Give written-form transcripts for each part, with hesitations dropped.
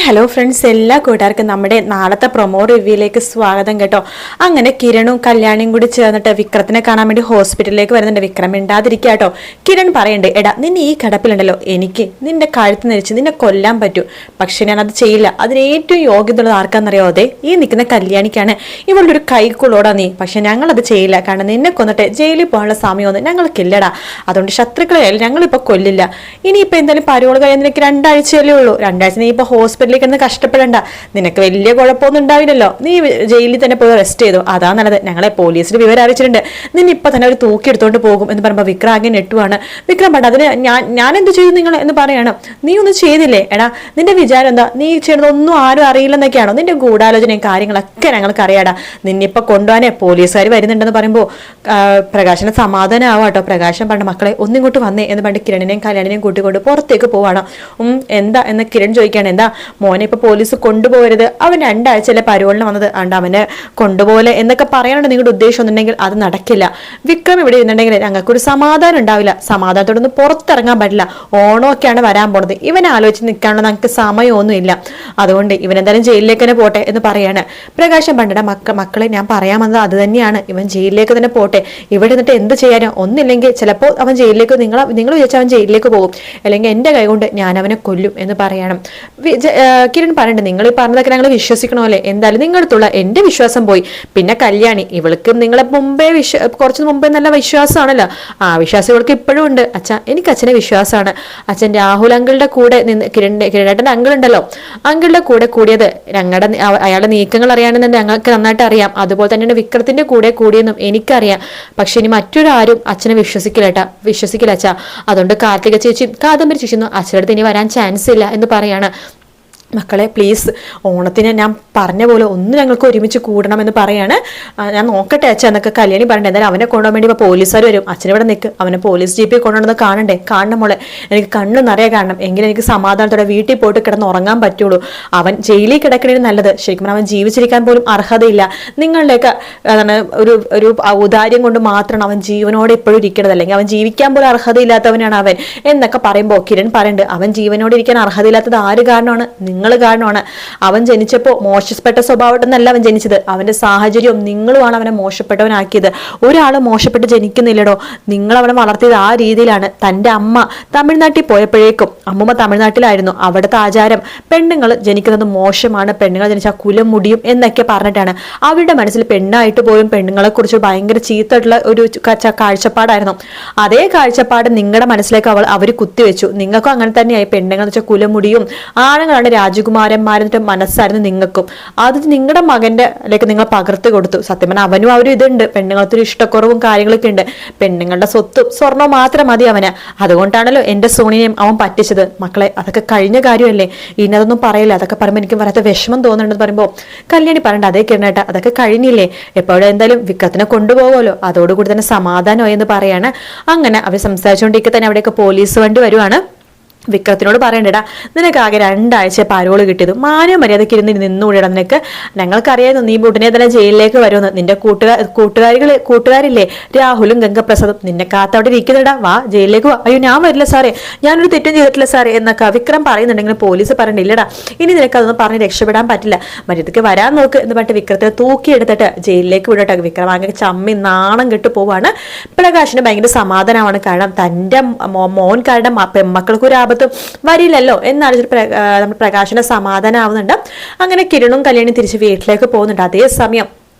Hello friends, എല്ലാ കൂട്ടുകാർക്കും നമ്മുടെ നാളത്തെ പ്രൊമോ റിവ്യൂയിലേക്ക് സ്വാഗതം കേട്ടോ. അങ്ങനെ കിരണും കല്യാണിയും കൂടി ചേർന്നിട്ട് വിക്രത്തിനെ കാണാൻ വേണ്ടി ഹോസ്പിറ്റലിലേക്ക് വരുന്നുണ്ട്. വിക്രം മിണ്ടാതിരിക്കുക കേട്ടോ. കിരൺ പറയണ്ടേ, എടാ നിന്നെ ഈ കിടപ്പിലുണ്ടല്ലോ, എനിക്ക് നിന്റെ കഴുത്ത് നിരിച്ച് നിന്നെ കൊല്ലാൻ പറ്റൂ, പക്ഷെ ഞാൻ അത് ചെയ്യില്ല. അതിന് ഏറ്റവും യോഗ്യതയുള്ളത് ആർക്കാണെന്നറിയോ? അതെ, ഈ നിൽക്കുന്ന കല്യാണിക്കാണ്. ഇവളുടെ ഒരു കൈക്കുള്ളോടാ നീ, പക്ഷെ ഞങ്ങളത് ചെയ്യില്ല. കാരണം നിന്നെ കൊന്നിട്ട് ജയിലിൽ പോകാനുള്ള സമയമൊന്നും ഞങ്ങൾക്കില്ലടാ. അതുകൊണ്ട് ശത്രുക്കളെ ഞങ്ങളിപ്പോൾ കൊല്ലില്ല. ഇനിയിപ്പോൾ എന്തായാലും പരോള് കഴിയാൻ നിനക്ക് 2 ആഴ്ചയല്ലേ ഉള്ളൂ. 2 ആഴ്ച നീ ഇപ്പോൾ ഹോസ്പിറ്റലിൽ കിടന്ന് കഷ്ടപ്പെടണ്ട. നിനക്ക് വലിയ കുഴപ്പമൊന്നും ഉണ്ടാവില്ലല്ലോ. നീ ജയിലിൽ തന്നെ പോയി റെസ്റ്റ് ചെയ്തു, അതാ നല്ലത്. ഞങ്ങളെ പോലീസിന് വിവരം അറിയിച്ചിട്ടുണ്ട്. നിന്നെ ഇപ്പൊ തന്നെ അവർ തൂക്കിയെടുത്തോണ്ട് പോകും എന്ന് പറയുമ്പോൾ വിക്രം ആകെ നെട്ടുവാണ്. വിക്രം പണ്ട് അതിന് ഞാൻ എന്ത് ചെയ്തു നിങ്ങൾ എന്ന് പറയാണ്. നീ ഒന്നും ചെയ്തില്ലേ? എടാ നിന്റെ വിചാരം എന്താ? നീ ചെയ്യുന്നതൊന്നും ആരും അറിയില്ലെന്നൊക്കെയാണോ? നിന്റെ ഗൂഢാലോചനയും കാര്യങ്ങളൊക്കെ ഞങ്ങൾക്ക് അറിയാടാ. നിന്നിപ്പൊ കൊണ്ടുപോകാനേ പോലീസുകാർ വരുന്നുണ്ടെന്ന് പറയുമ്പോൾ പ്രകാശന് സമാധാനം ആവാട്ടോ. പ്രകാശം പണ്ട് മക്കളെ ഒന്നിങ്ങോട്ട് വന്നേ എന്ന് പണ്ട് കിരണിനെയും കല്യാണിനെയും കൂട്ടിക്കൊണ്ട് പുറത്തേക്ക് പോവാണ്. എന്താ എന്ന് കിരൺ ചോദിക്കുകയാണ്. എന്താ മോനെ ഇപ്പൊ പോലീസ് കൊണ്ടുപോകരുത്, അവൻ 2 ആഴ്ചയല്ലേ പരോളിന് വന്നത്, അതുകൊണ്ട് അവനെ കൊണ്ടുപോലെ എന്നൊക്കെ പറയാനുണ്ട് നിങ്ങളുടെ ഉദ്ദേശം ഒന്നുണ്ടെങ്കിൽ അത് നടക്കില്ല. വിക്രം ഇവിടെ ഇരുന്നുണ്ടെങ്കിൽ ഞങ്ങൾക്കൊരു സമാധാനം ഉണ്ടാവില്ല. സമാധാനത്തോടൊന്നും പുറത്തിറങ്ങാൻ പറ്റില്ല. ഓണമൊക്കെയാണ് വരാൻ പോണത്. ഇവനെ ആലോചിച്ച് നിൽക്കാനുള്ള ഞങ്ങൾക്ക് സമയമൊന്നുമില്ല. അതുകൊണ്ട് ഇവൻ എന്തായാലും ജയിലിലേക്ക് തന്നെ പോട്ടെ എന്ന് പറയാണ്. പ്രകാശം പണ്ടട മക്കളെ ഞാൻ പറയാൻ വന്നത് അത് തന്നെയാണ്. ഇവൻ ജയിലിലേക്ക് തന്നെ പോട്ടെ. ഇവിടെ നിന്നിട്ട് എന്ത് ചെയ്യാനോ? ഒന്നില്ലെങ്കിൽ ചിലപ്പോൾ അവൻ ജയിലിലേക്ക് നിങ്ങൾ വിചാരിച്ചാൽ അവൻ ജയിലിലേക്ക് പോകും, അല്ലെങ്കിൽ എൻ്റെ കൈ കൊണ്ട് ഞാൻ അവനെ കൊല്ലും എന്ന് പറയണം. കിരൺ പറയണ്ടേ, നിങ്ങൾ ഈ പറഞ്ഞതൊക്കെ ഞങ്ങൾ വിശ്വസിക്കണമല്ലേ? എന്തായാലും നിങ്ങളടുത്തുള്ള എൻ്റെ വിശ്വാസം പോയി. പിന്നെ കല്യാണി, ഇവൾക്ക് നിങ്ങളെ മുമ്പേ കുറച്ച് മുമ്പേ നല്ല വിശ്വാസമാണല്ലോ. ആ വിശ്വാസം ഇവൾക്ക് ഇപ്പോഴും ഉണ്ട്. എനിക്ക് അച്ഛനെ വിശ്വാസമാണ്. അച്ഛൻ രാഹുൽ അങ്കിളുടെ കൂടെ നിന്ന് കിരണേട്ടൻ്റെ അങ്കിൾ ഉണ്ടല്ലോ, അങ്കിളുടെ കൂടെ കൂടിയത് അയാളുടെ നീക്കങ്ങൾ അറിയാനെന്ന് ഞങ്ങൾക്ക് നന്നായിട്ട് അറിയാം. അതുപോലെ തന്നെയാണ് വിക്രത്തിന്റെ കൂടെ കൂടിയെന്നും എനിക്കറിയാം. പക്ഷെ ഇനി മറ്റൊരാരും അച്ഛനെ വിശ്വസിക്കില്ല അച്ഛാ. അതുകൊണ്ട് കാർത്തിക ചേച്ചി കാദംബരി ചേച്ചിയൊന്നും അച്ഛനടുത്ത് ഇനി വരാൻ ചാൻസ് ഇല്ല എന്ന് പറയാണ്. മക്കളെ പ്ലീസ്, ഓണത്തിന് ഞാൻ പറഞ്ഞ പോലെ ഒന്ന് ഞങ്ങൾക്ക് ഒരുമിച്ച് കൂടണമെന്ന് പറയാണ്. ഞാൻ നോക്കട്ടെ അച്ഛൻ എന്നൊക്കെ കല്യാണി പറയണ്ടേ. എന്തായാലും അവനെ കൊണ്ടുപോകാൻ വേണ്ടി ഇപ്പോൾ പോലീസുകാർ വരും. അച്ഛനിവിടെ നിൽക്ക്, അവനെ പോലീസ് ജീപ്പിൽ കൊണ്ടുവന്നത് കാണണം മോളെ. എനിക്ക് കണ്ണ് നിറയെ കാണണം, എങ്കിലും എനിക്ക് സമാധാനത്തോടെ വീട്ടിൽ പോയിട്ട് കിടന്ന് ഉറങ്ങാൻ പറ്റുള്ളൂ. അവൻ ജയിലിൽ കിടക്കണേ നല്ലത്. ശരിക്കും അവൻ ജീവിച്ചിരിക്കാൻ പോലും അർഹതയില്ല. നിങ്ങളുടെയൊക്കെ ഒരു ഔദാര്യം കൊണ്ട് മാത്രമാണ് അവൻ ജീവനോടെ ഇപ്പോഴും ഇരിക്കണത്, അല്ലെങ്കിൽ അവൻ ജീവിക്കാൻ പോലും അർഹതയില്ലാത്തവനാണ് അവൻ എന്നൊക്കെ പറയുമ്പോൾ കിരൺ പറയുന്നുണ്ട്, അവൻ ജീവനോടെ ഇരിക്കാൻ അർഹതയില്ലാത്തത് ആര് കാരണമാണ്? നിങ്ങൾ കാരണമാണ്. അവൻ ജനിച്ചപ്പോൾ മോശപ്പെട്ട സ്വഭാവമായിട്ടൊന്നല്ല അവൻ ജനിച്ചത്. അവന്റെ സാഹചര്യവും നിങ്ങളുമാണ് അവനെ മോശപ്പെട്ടവനാക്കിയത്. ഒരാൾ മോശപ്പെട്ട് ജനിക്കുന്നില്ലടോ. നിങ്ങൾ അവനെ വളർത്തിയത് ആ രീതിയിലാണ്. തൻ്റെ അമ്മ തമിഴ്നാട്ടിൽ പോയപ്പോഴേക്കും, അമ്മൂമ്മ തമിഴ്നാട്ടിലായിരുന്നു, അവിടുത്തെ ആചാരം പെണ്ണുങ്ങൾ ജനിക്കുന്നത് മോശമാണ്, പെണ്ണുങ്ങൾ ജനിച്ചാൽ കുലം മുടിയും എന്നൊക്കെ പറഞ്ഞിട്ടാണ്. അവരുടെ മനസ്സിൽ പെണ്ണായിട്ട് പോലും പെണ്ണുങ്ങളെ കുറിച്ച് ഭയങ്കര ചീത്തമായിട്ടുള്ള ഒരു കാഴ്ചപ്പാടായിരുന്നു. അതേ കാഴ്ചപ്പാട് നിങ്ങളുടെ മനസ്സിലേക്ക് അവർ കുത്തിവെച്ചു. നിങ്ങൾക്കും അങ്ങനെ തന്നെയായി. പെണ്ണുങ്ങൾ വെച്ചാൽ കുലമുടിയും ആണുങ്ങളാണ് രാജകുമാരന്മാരുടെ മനസ്സായിരുന്നു നിങ്ങൾക്കും. അത് നിങ്ങളുടെ മകന്റെ അല്ലെങ്കിൽ നിങ്ങൾ പകർത്തി കൊടുത്തു. സത്യം പറഞ്ഞാൽ അവനും അവരും ഇതുണ്ട്, പെണ്ണുങ്ങൾക്കൊരു ഇഷ്ടക്കുറവും കാര്യങ്ങളൊക്കെ ഉണ്ട്. പെണ്ണുങ്ങളുടെ സ്വത്തും സ്വർണവും മാത്രം മതി അവന്. അതുകൊണ്ടാണല്ലോ എൻ്റെ സോണിനെയും അവൻ പറ്റിച്ചത്. മക്കളെ അതൊക്കെ കഴിഞ്ഞ കാര്യമല്ലേ, ഇനി അതൊന്നും പറയില്ല. അതൊക്കെ പറയുമ്പോൾ എനിക്ക് വരാത്ത വിഷമം തോന്നുന്നുണ്ടെന്ന് പറയുമ്പോൾ കല്യാണി പറയണ്ട, അതേ കിരണേട്ട അതൊക്കെ കഴിഞ്ഞില്ലേ, എപ്പോഴും എന്തായാലും വിക്രത്തിനെ കൊണ്ടുപോകുമല്ലോ, അതോടുകൂടി തന്നെ സമാധാനമായി എന്ന് പറയാണ്. അങ്ങനെ അവർ സംസാരിച്ചുകൊണ്ടിരിക്കെ തന്നെ അവിടെയൊക്കെ പോലീസ് വണ്ടി വരുവാണ്. വിക്രത്തിനോട് പറയണ്ടടാ, നിനക്ക് ആകെ 2 ആഴ്ച പരോള് കിട്ടിയത്, മാനവ മര്യാദയ്ക്ക് ഇരുന്ന് നിന്നുകൂടിടാ നിനക്ക്. ഞങ്ങൾക്കറിയായിരുന്നു നീ ഉടനെ തന്നെ ജയിലിലേക്ക് വരുമെന്ന്. നിന്റെ കൂട്ടുകാരില്ലേ രാഹുലും ഗംഗപ്രസാദും, നിന്നെ കാത്തവിടെ ഇരിക്കുന്നിടാ, വാ ജയിലിലേക്ക് വാ. അയ്യോ ഞാൻ വരില്ല സാറേ, ഞാനൊരു തെറ്റും ചെയ്തിട്ടില്ല സാറേ എന്നൊക്കെ വിക്രം പറയുന്നുണ്ടെങ്കിൽ പോലീസ് പറയണ്ടില്ലടാ, ഇനി നിനക്ക് അതൊന്നും പറഞ്ഞ് രക്ഷപ്പെടാൻ പറ്റില്ല, മര്യാദയ്ക്ക് വരാൻ നോക്ക് എന്ന് പറഞ്ഞിട്ട് വിക്രത്തെ തൂക്കിയെടുത്തിട്ട് ജയിലിലേക്ക് വിടട്ടെ. വിക്രം അങ്ങനെ ചമ്മി നാണം കെട്ടു പോവാണ്. പ്രകാശിന് ഭയങ്കര സമാധാനമാണ്. കാരണം തൻ്റെ മോൻ കാരണം പെൺമക്കൾക്ക് ഒരു വരില്ലല്ലോ എന്നാണ് നമ്മുടെ പ്രകാശന സമാധാനം ആവുന്നുണ്ട്. അങ്ങനെ കിരണും കല്യാണി തിരിച്ച് വീട്ടിലേക്ക് പോകുന്നുണ്ട്. അതേസമയം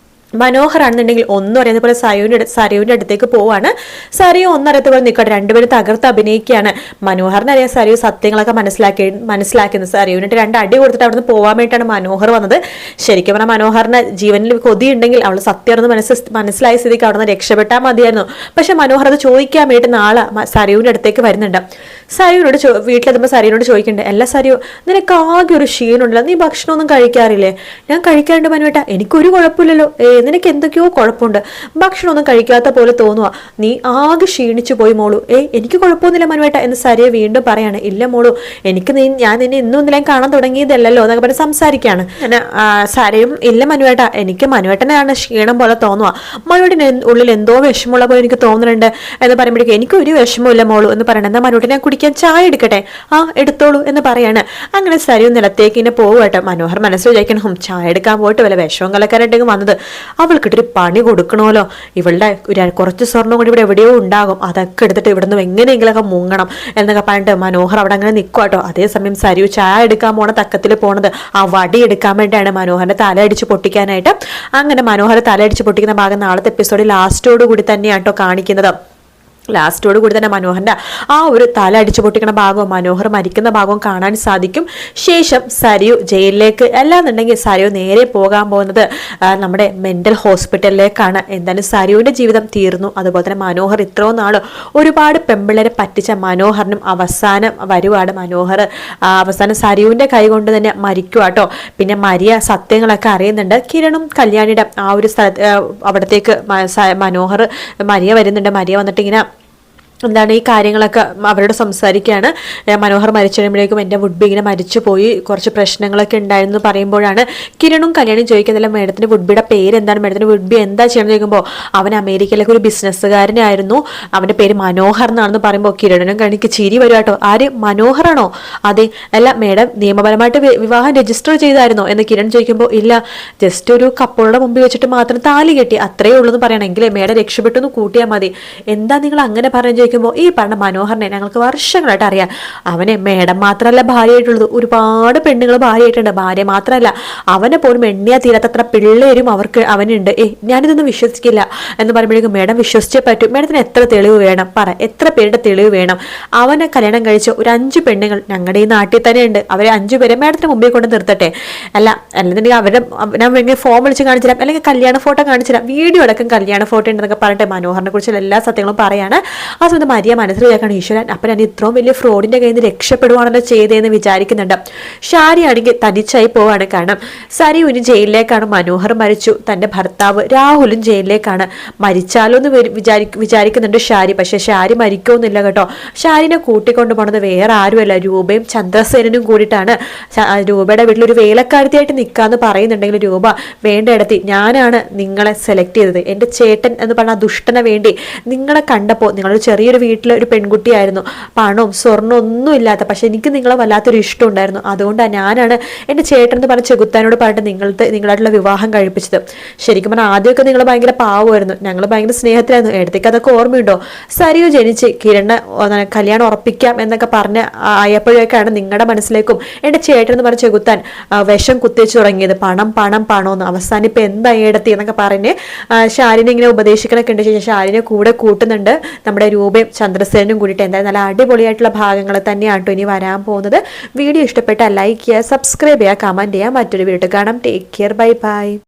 മനോഹറാണെന്നുണ്ടെങ്കിൽ ഒന്നും അറിയാത്ത പോലെ സരയുവിന്റെ അടുത്തേക്ക് പോവാണ്. സരയു ഒന്നറിയാത്ത പോലെ നിൽക്കട്ടെ, രണ്ടുപേരും തകർത്ത് അഭിനയിക്കുകയാണ്. മനോഹറിനറിയാം സരയു സത്യങ്ങളൊക്കെ മനസ്സിലാക്കുന്നത്. സരയുവിനിട്ട് 2 അടി കൊടുത്തിട്ട് അവിടുന്ന് പോകാൻ വേണ്ടിയിട്ടാണ് മനോഹർ വന്നത്. ശരിക്കും പറഞ്ഞാൽ മനോഹറിന് ജീവനിൽ കൊതിയുണ്ടെങ്കിൽ അവൾ സത്യം മനസ്സിലായ സ്ഥിതിക്ക് അവിടുന്ന് രക്ഷപ്പെട്ടാൽ മതിയായിരുന്നു. പക്ഷെ മനോഹർ അത് ചോദിക്കാൻ വേണ്ടി നാളെ സരയുവിന്റെ അടുത്തേക്ക് വരുന്നുണ്ട്. സരയുവിനോട് വീട്ടിലെത്തുമ്പോൾ സരയുവിനോട് ചോദിക്കണ്ടേ, അല്ല സരയു നിനക്ക് ആകെ ഒരു ക്ഷീണമുണ്ടല്ലോ, നീ ഭക്ഷണമൊന്നും കഴിക്കാറില്ലേ? ഞാൻ കഴിക്കാണ്ട് മനുവേട്ട, എനിക്കൊരു കുഴപ്പമില്ലല്ലോ. നിനക്ക് എന്തൊക്കെയോ കുഴപ്പമുണ്ട്, ഭക്ഷണമൊന്നും കഴിക്കാത്ത പോലെ തോന്നുക, നീ ആകെ ക്ഷീണിച്ചു പോയി മോളു. എനിക്ക് കുഴപ്പമൊന്നുമില്ല മനുവേട്ട എന്ന് സരയെ വീണ്ടും പറയാണ്. ഇല്ല മോളു, ഞാൻ നിന്നെ ഇന്നും ഇന്നലെയും കാണാൻ തുടങ്ങിയതല്ലോ എന്നൊക്കെ പറഞ്ഞ് സംസാരിക്കുകയാണ്. സരയും ഇല്ല മനുവേട്ട, എനിക്ക് മനുവേട്ടനാണ് ക്ഷീണം പോലെ തോന്നുക, മനുവേട്ടന് ഉള്ളിൽ എന്തോ വിഷമമുള്ള പോലെ എനിക്ക് തോന്നുന്നുണ്ട് എന്ന് പറയുമ്പോഴേക്കും എനിക്ക് ഒരു വിഷമമില്ല മോളു എന്ന് പറയണം. എന്താ മനുവേട്ടനെ കുടിക്കാൻ ചായ എടുക്കട്ടെ? ആ എടുത്തോളൂ എന്ന് പറയാണ്. അങ്ങനെ സരിയു നിലത്തേക്ക് ഇങ്ങനെ പോവുകട്ടെ. മനോഹർ മനസ്സിൽ വിചാരിക്കണം, ചായ എടുക്കാൻ പോയിട്ട് വല്ല വിഷവും കലക്കാനായിട്ടേക്ക് വന്നത്, അവൾക്കിട്ടൊരു പണി കൊടുക്കണമല്ലോ. ഇവളുടെ കുറച്ച് സ്വർണ്ണം കൂടി ഇവിടെ എവിടെയോ ഉണ്ടാകും, അതൊക്കെ എടുത്തിട്ട് ഇവിടെ നിന്ന് എങ്ങനെയെങ്കിലൊക്കെ മുങ്ങണം എന്നൊക്കെ പറഞ്ഞിട്ട് മനോഹർ അവിടെ അങ്ങനെ നിൽക്കുക കേട്ടോ. അതേസമയം സരിയു ചായ എടുക്കാൻ പോണ തക്കത്തിൽ പോണത് ആ വടി എടുക്കാൻ വേണ്ടിയാണ് മനോഹറിന്റെ തല അടിച്ച് പൊട്ടിക്കാനായിട്ട്. അങ്ങനെ മനോഹർ തല അടിച്ച് പൊട്ടിക്കുന്ന ഭാഗം നാളത്തെ എപ്പിസോഡിൽ ലാസ്റ്റോട് കൂടി തന്നെയാണ് കേട്ടോ കാണിക്കുന്നത്. ലാസ്റ്റോട് കൂടി തന്നെ മനോഹറിന്റെ ആ ഒരു തല അടിച്ചു പൊട്ടിക്കുന്ന ഭാഗവും മനോഹർ മരിക്കുന്ന ഭാഗവും കാണാൻ സാധിക്കും. ശേഷം സരിയു ജയിലിലേക്ക്, അല്ലാന്നുണ്ടെങ്കിൽ സരിയു നേരെ പോകാൻ പോകുന്നത് നമ്മുടെ മെന്റൽ ഹോസ്പിറ്റലിലേക്കാണ്. എന്തായാലും സരിയുവിന്റെ ജീവിതം തീർന്നു. അതുപോലെ തന്നെ മനോഹർ ഇത്രയും നാൾ ഒരുപാട് പെമ്പിള്ളേരെ പറ്റിച്ച മനോഹറിനും അവസാനം വരുവാണ്. മനോഹർ അവസാനം സരിയുവിന്റെ കൈ കൊണ്ട് തന്നെ മരിക്കുക കേട്ടോ. പിന്നെ മരിയ സത്യങ്ങളൊക്കെ അറിയുന്നുണ്ട്. കിരണും കല്യാണിയുടെ ആ ഒരു സ്ഥലത്ത് അവിടത്തേക്ക് മനോഹർ മരിയ വരുന്നുണ്ട്. മരിയ വന്നിട്ട് ഇങ്ങനെ എന്താണ് ഈ കാര്യങ്ങളൊക്കെ അവരോട് സംസാരിക്കുകയാണ്. മനോഹർ മരിച്ചു കഴിയുമ്പോഴേക്കും എൻ്റെ വുഡ്ബി ഇങ്ങനെ മരിച്ചു പോയി, കുറച്ച് പ്രശ്നങ്ങളൊക്കെ ഉണ്ടായിരുന്നു പറയുമ്പോഴാണ് കിരണും കല്യാണിയും ചോദിക്കുന്നില്ല മേഡത്തിന് വുഡ്ബിയുടെ പേര് എന്താണ്, മേഡത്തിന് വുഡ്ബി എന്താ ചെയ്യണമെന്ന് ചോദിക്കുമ്പോൾ അവൻ അമേരിക്കയിലേക്ക് ഒരു ബിസിനസ്സുകാരനായിരുന്നു, അവൻ്റെ പേര് മനോഹർ എന്നാണെന്ന് പറയുമ്പോൾ കിരണനും കണിക്ക് ചിരി വരും കേട്ടോ. ആര്, മനോഹറാണോ? അതെ. അല്ല മേഡം നിയമപരമായിട്ട് വിവാഹം രജിസ്റ്റർ ചെയ്തായിരുന്നോ എന്ന് കിരൺ ചോദിക്കുമ്പോൾ ഇല്ല, ജസ്റ്റ് ഒരു കപ്പളുടെ മുമ്പിൽ വെച്ചിട്ട് മാത്രം താലി കെട്ടി, അത്രയേ ഉള്ളൂ എന്ന് പറയണമെങ്കിൽ മേഡം രക്ഷപ്പെട്ടു എന്ന് കൂട്ടിയാൽ മതി. എന്താ നിങ്ങൾ അങ്ങനെ പറഞ്ഞു ചോദിക്കുമ്പോൾ ഈ പറഞ്ഞ മനോഹറിനെ ഞങ്ങൾക്ക് വർഷങ്ങളായിട്ട് അറിയാം. അവനെ മേഡം മാത്രമല്ല ഭാര്യയായിട്ടുള്ളത്, ഒരുപാട് പെണ്ണുങ്ങൾ ഭാര്യയായിട്ടുണ്ട്. ഭാര്യ മാത്രമല്ല, അവനെ പോലും എണ്ണിയാ തീരാത്തത്ര പിള്ളേരും അവനുണ്ട്. ഞാനിതൊന്നും വിശ്വസിക്കില്ല എന്ന് പറയുമ്പോഴേക്കും മേഡം വിശ്വസിച്ചേ പറ്റൂ. മേഡത്തിന് എത്ര തെളിവ് വേണം പറ, എത്ര പേരുടെ തെളിവ് വേണം? അവനെ കല്യാണം കഴിച്ച ഒരു 5 പെണ്ണുങ്ങൾ ഞങ്ങളുടെ ഈ നാട്ടിൽ തന്നെ ഉണ്ട്. അവരെ 5 പേരെ മേഡത്തിന് മുമ്പിൽ കൊണ്ട് നിർത്തട്ടെ. അല്ലെന്നുണ്ടെങ്കിൽ അവരുടെ ഞാൻ വേണമെങ്കിൽ ഫോം വിളിച്ച് കാണിച്ചുതരാം, അല്ലെങ്കിൽ കല്യാണ ഫോട്ടോ കാണിച്ചുതരാം, വീഡിയോ അടക്കം കല്യാണ ഫോട്ടോ ഉണ്ടെന്നൊക്കെ പറഞ്ഞിട്ട് മനോഹറിനെ കുറിച്ചുള്ള എല്ലാ സത്യങ്ങളും പറയാണ്. ആ സമയത്ത് മരിയ മനസ്സിലാക്കാണ് ഈശ്വരൻ അപ്പം ഞാൻ ഇത്രയും വലിയ ഫ്രോഡിന്റെ കയ്യിൽ നിന്ന് രക്ഷപ്പെടുവാണല്ലോ ചെയ്തതെന്ന് വിചാരിക്കുന്നുണ്ട്. ഷാരിയാണെങ്കിൽ തനിച്ചായി പോവാണ്. കാരണം സരിയുവിന് ജയിലിലേക്കാണ്. മനോഹർ മരിച്ചു, തന്റെ ഭർത്താവ് രാഹുലും ജയിലിലേക്കാണ്. മരിച്ചാലോ എന്ന് വിചാരിക്കുന്നുണ്ട് ഷാരി. പക്ഷെ ഷാരി മരിക്കുമെന്നില്ല കേട്ടോ. ഷാരിനെ കൂട്ടിക്കൊണ്ടു പോണത് വേറെ ആരുമല്ല, രൂപയും ചന്ദ്രസേനനും കൂടിയിട്ടാണ്. രൂപയുടെ വീട്ടിൽ ഒരു വേലക്കാരത്തിയായിട്ട് നിൽക്കാന്ന് പറയുന്നുണ്ടെങ്കിൽ രൂപ വേണ്ടയിടത്തി ഞാനാണ് നിങ്ങളെ സെലക്ട് ചെയ്തത്, എൻ്റെ ചേട്ടൻ എന്ന് പറഞ്ഞ ദുഷ്ടനെ വേണ്ടി നിങ്ങളെ കണ്ടപ്പോൾ നിങ്ങളൊരു ചെറിയൊരു വീട്ടിലെ ഒരു പെൺകുട്ടിയായിരുന്നു, പണവും സ്വർണ്ണവും ഒന്നും ഇല്ലാത്ത, പക്ഷെ എനിക്ക് നിങ്ങളെ വല്ലാത്തൊരു ഇഷ്ടം ഉണ്ടായിരുന്നു. അതുകൊണ്ടാണ് ഞാനാണ് എൻ്റെ ചേട്ടൻ എന്ന് പറഞ്ഞ ചെകുത്താനോട് പറഞ്ഞിട്ട് നിങ്ങളായിട്ടുള്ള വിവാഹം കഴിപ്പിച്ചത്. ശരിക്കും പറഞ്ഞാൽ ആദ്യമൊക്കെ നിങ്ങൾ ഭയങ്കര പാവമായിരുന്നു, ഞങ്ങൾ ഭയങ്കര സ്നേഹത്തിലായിരുന്നു. എടുത്തേക്ക് അതൊക്കെ ഓർമ്മയുണ്ടോ? സരിയു ജനിച്ച് കിരണ് കല്യാണം ഉറപ്പിക്കാം എന്നൊക്കെ പറഞ്ഞ് ആയപ്പോഴേക്കാണ് നിങ്ങളുടെ മനസ്സിലേക്കും എൻ്റെ ചേട്ടൻ എന്ന് പറഞ്ഞ ചെകുത്താൻ വിഷം കുത്തിച്ചു തുടങ്ങിയത്. പണം പണം പണമെന്ന്. അവസാനം ഇപ്പം എന്തായി എടുത്തി എന്നൊക്കെ പറഞ്ഞ് ഷാരിനെ ഇങ്ങനെ ഉപദേശിക്കണൊക്കെ ഉണ്ട്. ഷാരിനെ കൂടെ കൂട്ടുന്നുണ്ട് നമ്മുടെ രൂപയും ചന്ദ്രസേനും കൂടിയിട്ട്. എന്തായാലും നല്ല അടിപൊളിയായിട്ടുള്ള ഭാഗങ്ങൾ തന്നെയാണ് കേട്ടോ ഇനി വരാൻ പോകുന്നത്. വീഡിയോ ഇഷ്ടപ്പെട്ടാൽ ലൈക്ക് ചെയ്യുക, സബ്സ്ക്രൈബ് ചെയ്യുക, കമൻറ്റ് ചെയ്യുക. മറ്റൊരു വീഡിയോ കാണാം. Take care, bye bye.